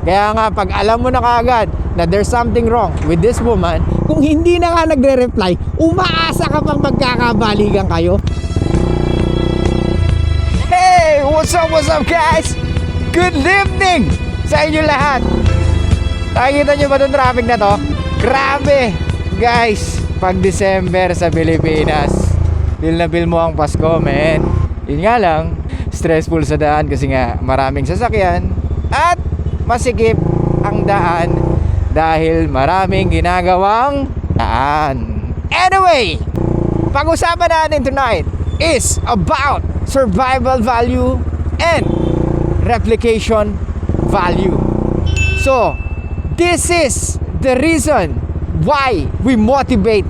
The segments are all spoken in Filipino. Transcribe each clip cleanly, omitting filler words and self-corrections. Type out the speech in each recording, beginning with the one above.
Kaya nga, pag alam mo na kaagad na there's something wrong with this woman, kung hindi na nga nagre-reply, umaasa ka pang magkakabaligan kayo. Hey! What's up guys? Good evening sa inyo lahat. Nakikita nyo ba itong traffic na to? Grabe! Guys, pag December sa Pilipinas, feel na feel mo ang Pasko, man. Yun nga lang, stressful sa daan kasi nga maraming sasakyan at masikip ang daan dahil maraming ginagawang daan. Anyway, pag-usapan natin tonight is about survival value and replication value. So, this is the reason why we motivate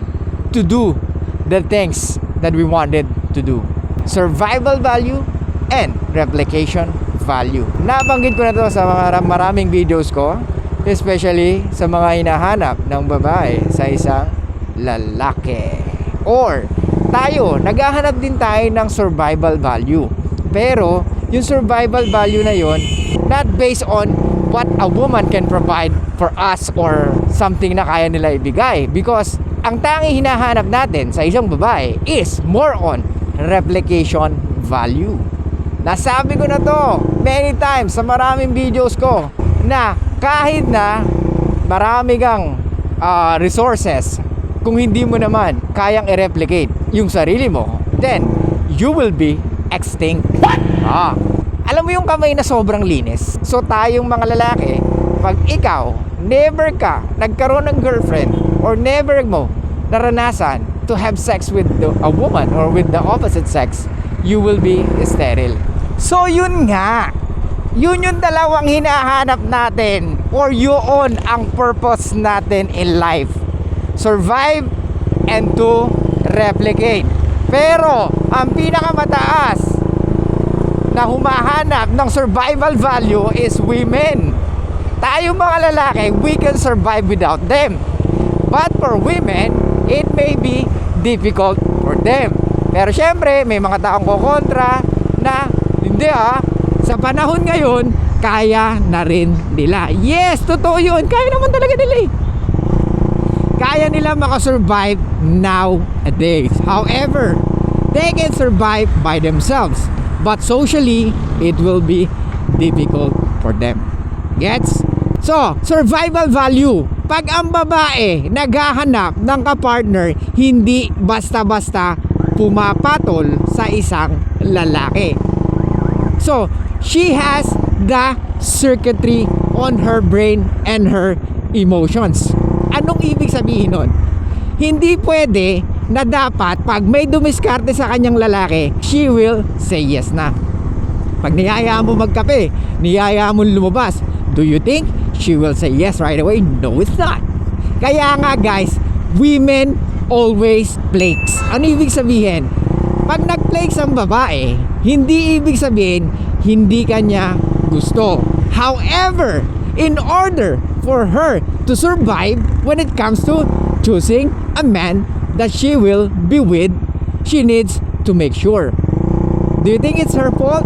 to do the things that we wanted to do. Survival value and replication value. Nabanggit ko na to sa mga maraming videos ko, especially sa mga hinahanap ng babae sa isang lalaki. Or tayo, naghahanap din tayo ng survival value. Pero yung survival value na yon, not based on what a woman can provide for us or something na kaya nila ibigay, because ang tanging hinahanap natin sa isang babae is more on replication value. Nasabi ko na to many times sa maraming videos ko na kahit na marami kang resources, kung hindi mo naman kayang i-replicate yung sarili mo, then you will be extinct. Alam mo yung kamay na sobrang linis? So tayong mga lalaki, pag ikaw never ka nagkaroon ng girlfriend or never mo naranasan to have sex with a woman or with the opposite sex, you will be sterile. So yun nga, yun yung dalawang hinahanap natin, or yun ang purpose natin in life: survive and to replicate. Pero ang pinakamataas na humahanap ng survival value is women. Tayong mga lalaki, we can survive without them. But for women, it may be difficult for them. Pero syempre, may mga taong kokontra na hindi sa panahon ngayon, kaya na rin nila. Yes, totoo yun. Kaya naman talaga nila eh. Kaya nila makasurvive nowadays. However, they can survive by themselves. But socially, it will be difficult for them. Gets? So, survival value. Pag ang babae naghahanap ng kapartner, hindi basta-basta pumapatol sa isang lalaki. So, she has the circuitry on her brain and her emotions. Anong ibig sabihin nun? Hindi pwede na dapat pag may dumiskarte sa kanyang lalaki, she will say yes na. Pag niyaya mo magkape, niyaya mo lumabas, do you think she will say yes right away? No, it's not. Kaya nga guys, women always flakes. Ano ibig sabihin? Pag nag-flakes ang babae, hindi ibig sabihin hindi kanya gusto. However, in order for her to survive when it comes to choosing a man that she will be with, she needs to make sure. Do you think it's her fault?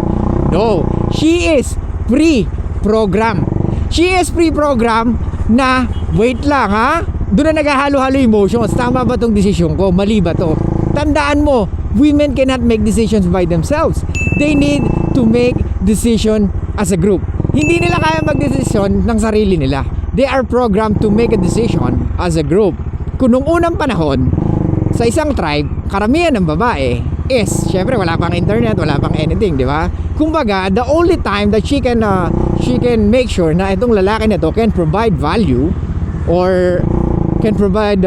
No. She is pre-programmed. She is pre-programmed na, wait lang doon na naghahalo-halo emotions. Tama ba tong desisyon ko? Mali ba to? Tandaan mo, women cannot make decisions by themselves. They need to make decision as a group. Hindi nila kaya mag-desisyon ng sarili nila. They are programmed to make a decision as a group. Kung nung unang panahon, sa isang tribe, karamihan ng babae is, syempre wala pang internet, wala pang anything, di ba? Kumbaga, the only time that she can make sure na itong lalaki na to can provide value or can provide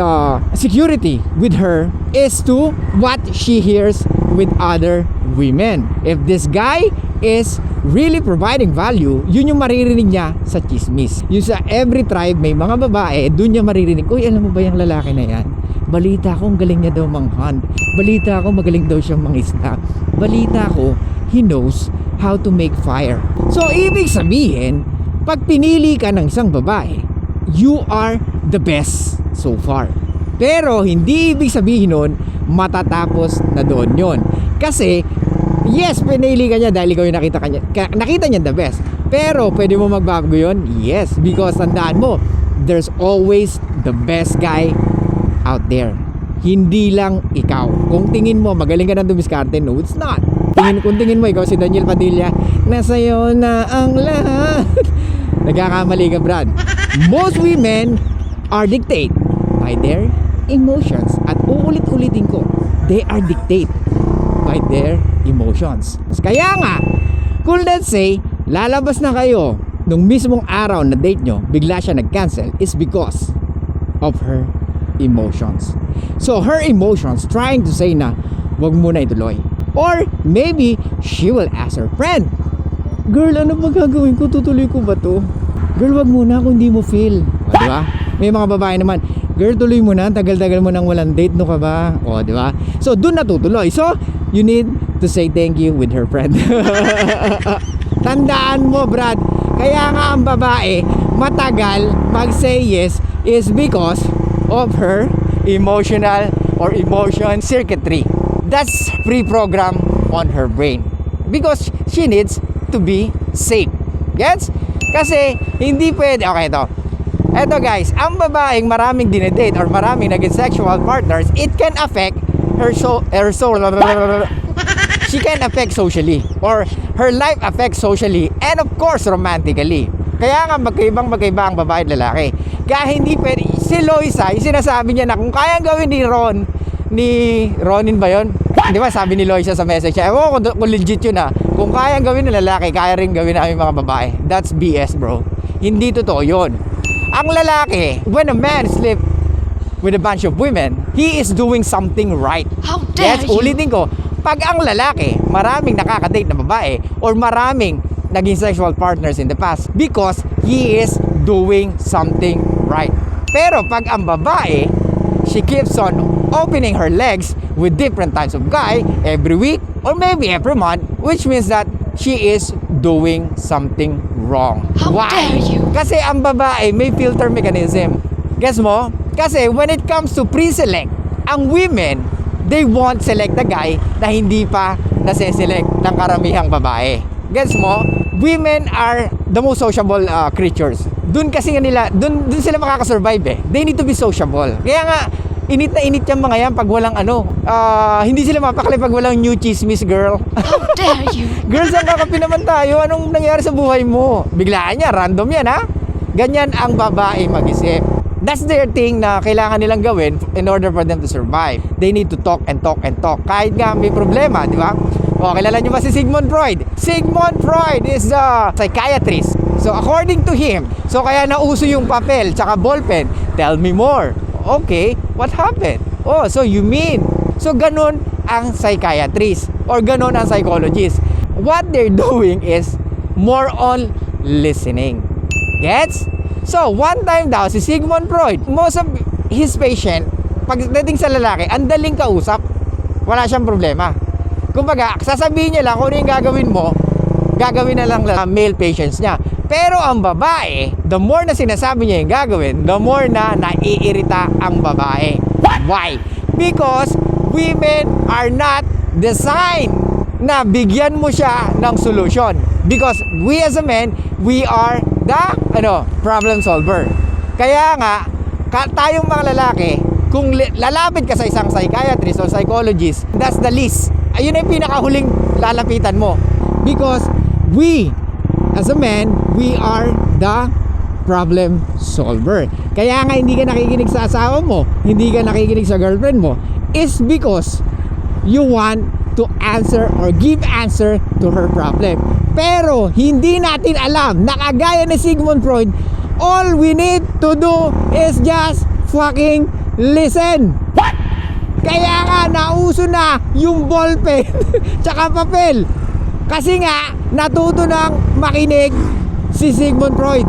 security with her is to what she hears with other women. If this guy is really providing value, yun yung maririnig niya sa chismis. Yung sa every tribe, may mga babae, dun niya maririnig, uy, alam mo ba yung lalaki na yan? Balita ko, ang galing niya daw mang-hunt. Balita ko, magaling daw siyang mangisda. Balita ko, he knows how to make fire. So, ibig sabihin, pag pinili ka ng isang babae, you are the best so far. Pero, hindi ibig sabihin nun, matatapos na doon yon. Kasi, yes, pinili ka niya dahil ikaw yung nakita niya the best. Pero pwede mo magbago yun? Yes, because tandaan mo, there's always the best guy out there. Hindi lang ikaw. Kung tingin mo magaling ka na dumiskarte, no, it's not. Kung tingin mo ikaw si Daniel Padilla, nasa'yo na ang lahat. Nagkakamali ka, Brad. Most women are dictated by their emotions. At uulit-ulitin ko, they are dictated by their emotions. Kaya nga, kung let's say, lalabas na kayo nung mismong araw na date nyo, bigla siya nag-cancel, is because of her emotions. So her emotions trying to say na wag mo na ituloy. Or maybe she will ask her friend, girl, ano ba gagawin ko? Tutuloy ko ba to? Girl, wag muna kung hindi mo feel. O, diba? May mga babae naman, girl, tuloy mo na, tagal-tagal mo nang walang date, no ka ba? O, diba? So dun natutuloy. So you need to say thank you with her friend. Tandaan mo, Brad, kaya nga ang babae matagal mag-say yes is because of her emotional or emotion circuitry. That's pre-program on her brain because she needs to be safe. Gets? Kasi hindi pwede. Okay, eto guys, ang babaeng maraming dinedate or maraming naging sexual partners, it can affect her soul. She can affect socially, or her life affects socially, and of course romantically. Kaya nga magkaibang ang babae at lalaki. Kaya hindi pwede. Si Loisa, yung sinasabi niya na kung kayang gawin ni Ronin ba yun? Di ba sabi ni Loisa sa message niya, ewan ko kung legit yun ha, kung kayang gawin ng lalaki, kaya rin gawin namin mga babae. That's BS, bro. Hindi totoo yun. Ang lalaki, when a man sleep with a bunch of women, he is doing something right. How dare you? Ulitin ko, pag ang lalaki, maraming nakakadate na babae or maraming naging sexual partners in the past because he is doing something right. Pero pag ang babae, she keeps on opening her legs with different types of guy every week or maybe every month, which means that she is doing something wrong. How Why? dare you? Kasi ang babae may filter mechanism. Guess mo? Kasi when it comes to pre-select, ang women, they won't select the guy na hindi pa nase-select ng karamihang babae. Gets mo? Women are the most sociable creatures. Doon kasi nila, doon sila makakasurvive eh. They need to be sociable. Kaya nga, init na init yung mga yan pag walang hindi sila mapakali pag walang new chismis, girl. How dare you? Girls, ang kakapi naman tayo. Anong nangyari sa buhay mo? Biglaan yan, random yan ha. Ganyan ang babae mag-isip. That's their thing na kailangan nilang gawin in order for them to survive. They need to talk and talk and talk. Kahit nga may problema, di ba? O, kilala nyo ba si Sigmund Freud? Sigmund Freud is a psychiatrist. So, according to him, so kaya nauso yung papel tsaka ballpen. Tell me more. Okay, what happened? Oh, so you mean. So, ganun ang psychiatrist or ganun ang psychologist. What they're doing is more on listening. Gets? So, one time daw, si Sigmund Freud, most of his patient, pagdating sa lalaki, ang daling kausap. Wala siyang problema. Kumbaga, sasabihin niya lang kung ano yung gagawin mo, gagawin na lang male patients niya. Pero ang babae, the more na sinasabi niya yung gagawin, the more na naiirita ang babae. Why? Because women are not designed na bigyan mo siya ng solution. Because we as a men, we are the problem solver. Kaya nga, tayong mga lalaki, kung lalapit ka sa isang psychiatrist or psychologist, that's the least. Ayun ay pinakahuling lalapitan mo. Because we, as a man, we are the problem solver. Kaya nga hindi ka nakikinig sa asawa mo, hindi ka nakikinig sa girlfriend mo, is because you want to answer or give answer to her problem. Pero hindi natin alam na kagaya ni Sigmund Freud, all we need to do is just fucking listen. What? Kaya nga nauso na yung ballpen tsaka papel. Kasi nga natuto nang makinig si Sigmund Freud.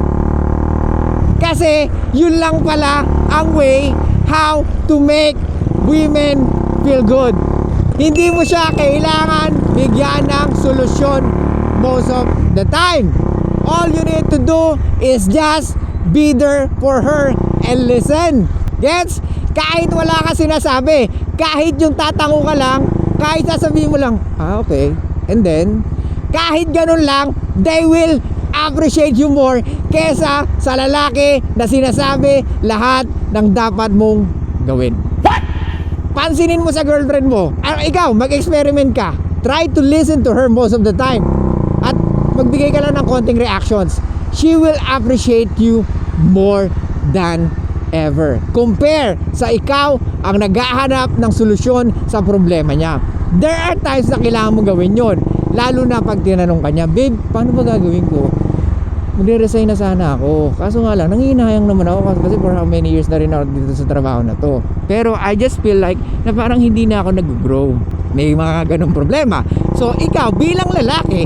Kasi yun lang pala ang way how to make women feel good. Hindi mo siya kailangan bigyan ng solusyon most of the time. All you need to do is just be there for her and listen. Gets? Kahit wala ka sinasabi, kahit yung tatango ka lang, kahit sasabihin mo lang, okay, and then, kahit ganun lang, they will appreciate you more kesa sa lalaki na sinasabi lahat ng dapat mong gawin. What? Pansinin mo sa girlfriend mo. Ikaw, mag-experiment ka. Try to listen to her most of the time. At magbigay ka lang ng konting reactions. She will appreciate you more than ever. Compare sa ikaw ang naghahanap ng solusyon sa problema niya. There are times na kailangan mo gawin yon. Lalo na pag tinanong ka niya, babe, paano ba gagawin ko? Magre-resign na sana ako. Kaso nga lang, nangihinayang naman ako kasi for how many years na rin ako dito sa trabaho na to. Pero I just feel like na parang hindi na ako nag-grow. May mga ganong problema. So ikaw bilang lalaki,